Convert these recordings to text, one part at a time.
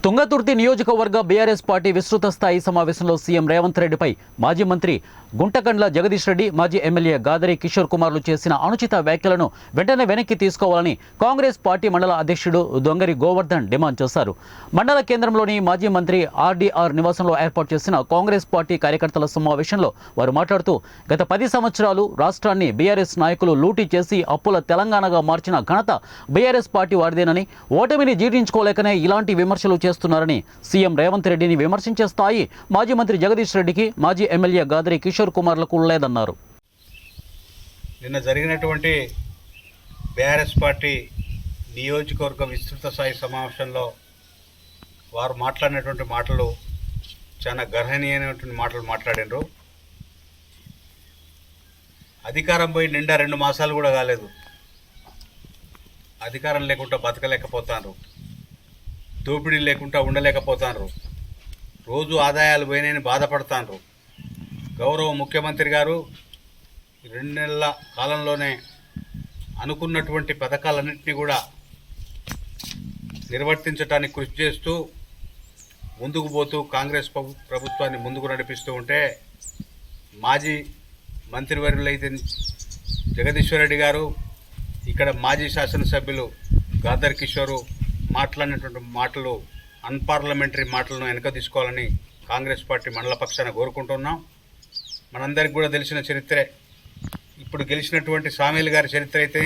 తుంగతుర్తి నియోజకవర్గ BRS party విస్తృత స్థాయి సమావేశంలో సీఎం రేవంత్ రెడ్డిపై మాజీ మంత్రి గుంటకండ్ల జగదీష్ రెడ్డి, మాజీ ఎమ్మెల్యే గాదరి కిషోర్ కుమార్లు చేసిన అనుచిత వ్యాఖ్యలను వెంటనే వెనక్కి తీసుకోవాలని కాంగ్రెస్ పార్టీ మండల అధ్యక్షుడు దొంగరి గోవర్ధన్ డిమాండ్ చేశారు. మండల కేంద్రంలోని మాజీ మంత్రి ఆర్డీఆర్ నివాసంలో ఏర్పాటు చేసిన కాంగ్రెస్ పార్టీ కార్యకర్తల సమావేశంలో వారు మాట్లాడుతూ, గత 10 సంవత్సరాలు రాష్ట్రాన్ని బీఆర్ఎస్ నాయకులు లూటీ చేసి అప్పుల తెలంగాణగా మార్చిన ఘనత బీఆర్ఎస్ పార్టీ వారిదేనని, ఓటమిని జీర్ణించుకోలేకనే ఇలాంటి విమర్శలు చేస్తున్నారని సీఎం రేవంత్ రెడ్డిని విమర్శించే స్థాయి మాజీ మంత్రి జగదీష్ రెడ్డికి, మాజీ ఎమ్మెల్యే గాదరి కిషోర్ కుమార్లకు లేదన్నారు. నిన్న జరిగినటువంటి బీఆర్ఎస్ పార్టీ నియోజకవర్గ విస్తృత స్థాయి సమావేశంలో వారు మాట్లాడినటువంటి మాటలు చాలా గర్హనీయమైనటువంటి మాటలు మాట్లాడినారు. అధికారం పోయి నిండా 2 మాసాలు కూడా కాలేదు, అధికారం లేకుండా బతకలేకపోతారు, దోపిడీ లేకుండా ఉండలేకపోతారు, రోజు ఆదాయాలు పోయినాయని బాధపడతారు. గౌరవ ముఖ్యమంత్రి గారు 2 నెలల కాలంలోనే అనుకున్నటువంటి పథకాలన్నింటినీ కూడా నిర్వర్తించడానికి కృషి చేస్తూ ముందుకు పోతూ కాంగ్రెస్ ప్రభుత్వాన్ని ముందుకు నడిపిస్తూ ఉంటే, మాజీ మంత్రివర్యులైతే జగదీశ్వర్ రెడ్డి గారు, ఇక్కడ మాజీ శాసనసభ్యులు గాదర్ కిషోరు మాట్లాడినటువంటి మాటలు అన్పార్లమెంటరీ మాటలను వెనక తీసుకోవాలని కాంగ్రెస్ పార్టీ మండల పక్షాన కోరుకుంటున్నాం. మనందరికీ కూడా తెలిసిన చరిత్రే, ఇప్పుడు గెలిచినటువంటి సామేలు గారి చరిత్ర అయితే,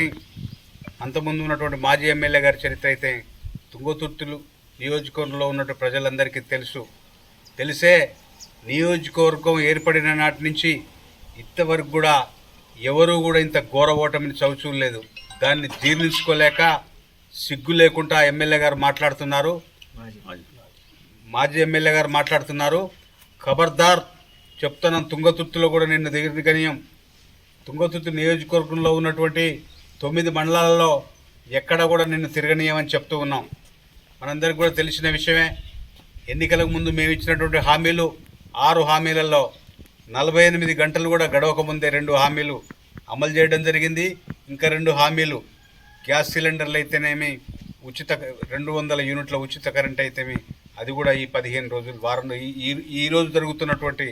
అంతకుముందు ఉన్నటువంటి మాజీ ఎమ్మెల్యే గారి చరిత్ర అయితే, తుంగతుర్తులు నియోజకవర్గంలో ఉన్నటువంటి ప్రజలందరికీ తెలిసే నియోజకవర్గం ఏర్పడిన నాటి నుంచి ఇంతవరకు కూడా ఎవరూ కూడా ఇంత ఘోర ఓటమిని చవిచూడలేదు. దాన్ని జీర్ణించుకోలేక సిగ్గు లేకుండా ఎమ్మెల్యే గారు మాట్లాడుతున్నారు, మాజీ ఎమ్మెల్యే గారు మాట్లాడుతున్నారు. ఖబర్దార్ చెప్తున్నాం, తుంగతుర్తిలో కూడా నిన్ను దిగనీయం. తుంగతుర్తి నియోజకవర్గంలో ఉన్నటువంటి 9 మండలాలలో ఎక్కడ కూడా నిన్ను తిరగనీయమని చెప్తూ ఉన్నాం. మనందరికీ కూడా తెలిసిన విషయమే. ఎన్నికలకు ముందు మేము ఇచ్చినటువంటి హామీలు 6 హామీలలో 48 గంటలు కూడా గడవకముందే 2 హామీలు అమలు చేయడం జరిగింది. ఇంకా 2 హామీలు గ్యాస్ సిలిండర్లు అయితేనేమి, 200 యూనిట్ల ఉచిత కరెంట్ అయితేమి, అది కూడా ఈ 15 రోజులు వారంలో ఈ రోజు జరుగుతున్నటువంటి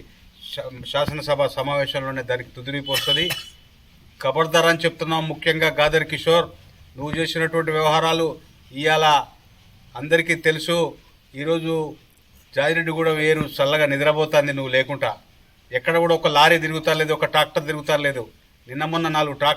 శాసనసభ సమావేశంలోనే దానికి తుదిరిపు వస్తుంది. ఖబర్దార్ అని చెప్తున్నాం. ముఖ్యంగా గాదర్ కిషోర్, నువ్వు చేసినటువంటి వ్యవహారాలు ఇవాళ అందరికీ తెలుసు. ఈరోజు జాజిరెడ్డి కూడా వేరు చల్లగా నిద్రపోతుంది నువ్వు లేకుండా. ఎక్కడ కూడా ఒక లారీ తిరుగుతా లేదు, ఒక ట్రాక్టర్ తిరుగుతా లేదు. నిన్న మొన్న 4 ట్రాక్టర్